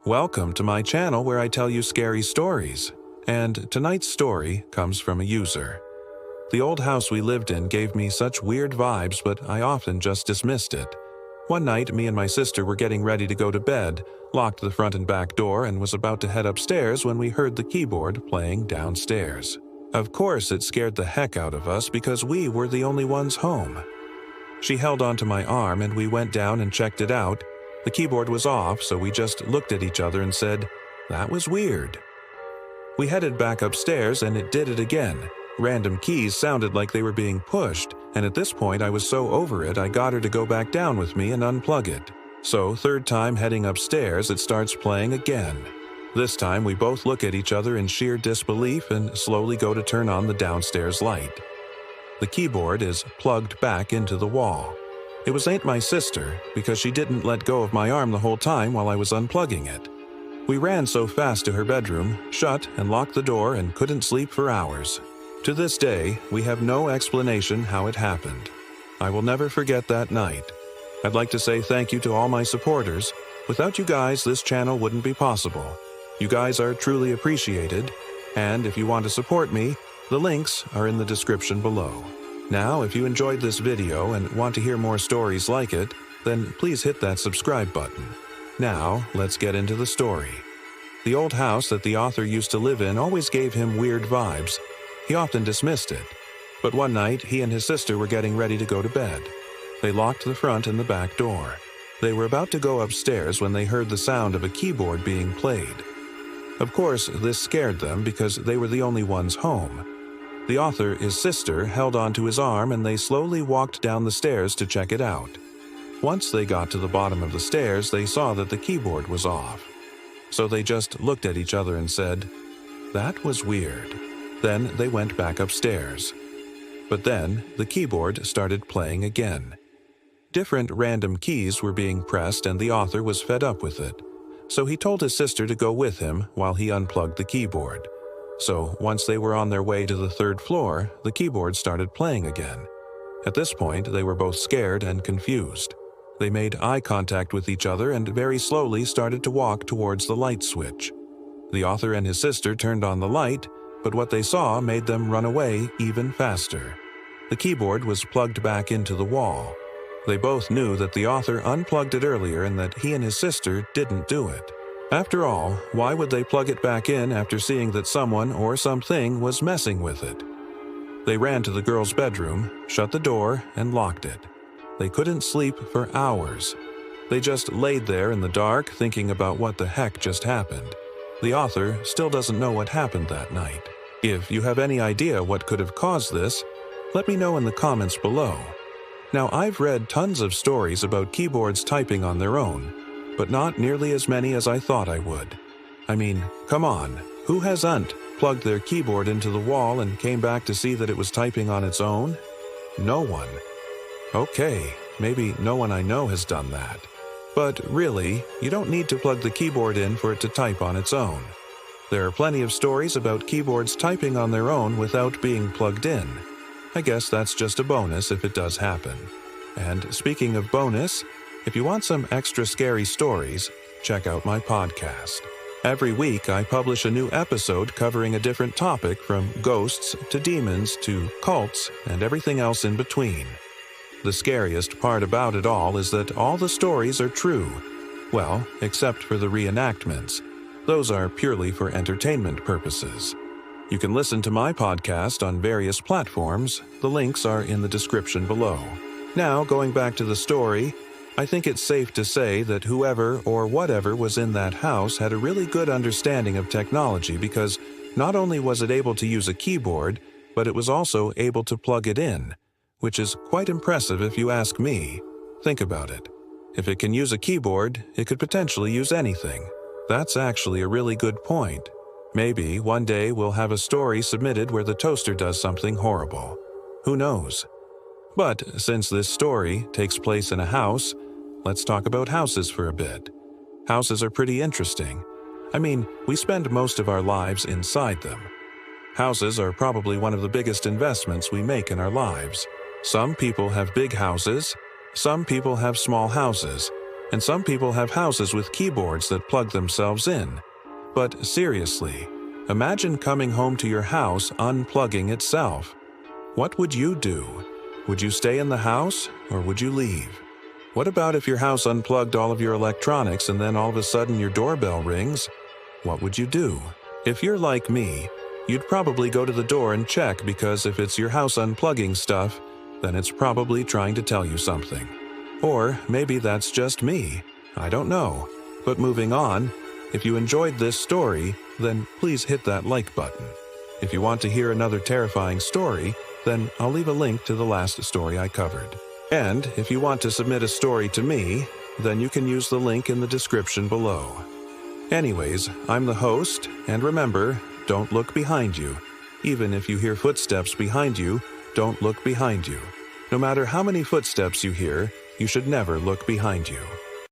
Welcome to my channel where I tell you scary stories, and tonight's story comes from a user. The old house we lived in gave me such weird vibes, but I often just dismissed it. One night, me and my sister were getting ready to go to bed, locked the front and back door, and was about to head upstairs when we heard the keyboard playing downstairs. Of course, it scared the heck out of us because we were the only ones home. She held onto my arm and we went down and checked it out. The keyboard was off, so we just looked at each other and said, "That was weird." We headed back upstairs and it did it again. Random keys sounded like they were being pushed, and at this point I was so over it I got her to go back down with me and unplug it. So, third time heading upstairs, it starts playing again. This time we both look at each other in sheer disbelief and slowly go to turn on the downstairs light. The keyboard is plugged back into the wall. It was Aunt my sister, because she didn't let go of my arm the whole time while I was unplugging it. We ran so fast to her bedroom, shut and locked the door, and couldn't sleep for hours. To this day, we have no explanation how it happened. I will never forget that night. I'd like to say thank you to all my supporters. Without you guys, this channel wouldn't be possible. You guys are truly appreciated, and if you want to support me, the links are in the description below. Now, if you enjoyed this video and want to hear more stories like it, then please hit that subscribe button. Now, let's get into the story. The old house that the author used to live in always gave him weird vibes. He often dismissed it. But one night, he and his sister were getting ready to go to bed. They locked the front and the back door. They were about to go upstairs when they heard the sound of a keyboard being played. Of course, this scared them because they were the only ones home. The author, his sister, held onto his arm and they slowly walked down the stairs to check it out. Once they got to the bottom of the stairs, they saw that the keyboard was off. So they just looked at each other and said, "That was weird." Then they went back upstairs. But then the keyboard started playing again. Different random keys were being pressed and the author was fed up with it. So he told his sister to go with him while he unplugged the keyboard. So, once they were on their way to the third floor, the keyboard started playing again. At this point, they were both scared and confused. They made eye contact with each other and very slowly started to walk towards the light switch. The author and his sister turned on the light, but what they saw made them run away even faster. The keyboard was plugged back into the wall. They both knew that the author unplugged it earlier and that he and his sister didn't do it. After all, why would they plug it back in after seeing that someone or something was messing with it? They ran to the girl's bedroom, shut the door, and locked it. They couldn't sleep for hours. They just laid there in the dark thinking about what the heck just happened. The author still doesn't know what happened that night. If you have any idea what could have caused this, let me know in the comments below. Now, I've read tons of stories about keyboards typing on their own, but not nearly as many as I thought I would. I mean, come on, who hasn't plugged their keyboard into the wall and came back to see that it was typing on its own? No one. Okay, maybe no one I know has done that. But really, you don't need to plug the keyboard in for it to type on its own. There are plenty of stories about keyboards typing on their own without being plugged in. I guess that's just a bonus if it does happen. And speaking of bonus, if you want some extra scary stories, check out my podcast. Every week I publish a new episode covering a different topic from ghosts to demons to cults and everything else in between. The scariest part about it all is that all the stories are true. Well, except for the reenactments. Those are purely for entertainment purposes. You can listen to my podcast on various platforms. The links are in the description below. Now, going back to the story, I think it's safe to say that whoever or whatever was in that house had a really good understanding of technology because not only was it able to use a keyboard, but it was also able to plug it in, which is quite impressive if you ask me. Think about it. If it can use a keyboard, it could potentially use anything. That's actually a really good point. Maybe one day we'll have a story submitted where the toaster does something horrible. Who knows? But since this story takes place in a house, let's talk about houses for a bit. Houses are pretty interesting. I mean, we spend most of our lives inside them. Houses are probably one of the biggest investments we make in our lives. Some people have big houses, some people have small houses, And some people have houses with keyboards that plug themselves in. But seriously, imagine coming home to your house unplugging itself. What would you do? Would you stay in the house or would you leave? What about if your house unplugged all of your electronics and then all of a sudden your doorbell rings? What would you do? If you're like me, you'd probably go to the door and check, because if it's your house unplugging stuff, then it's probably trying to tell you something. Or maybe that's just me. I don't know. But moving on, if you enjoyed this story, then please hit that like button. If you want to hear another terrifying story, then I'll leave a link to the last story I covered. And if you want to submit a story to me, then you can use the link in the description below. Anyways, I'm the host, and remember, don't look behind you. Even if you hear footsteps behind you, don't look behind you. No matter how many footsteps you hear, you should never look behind you.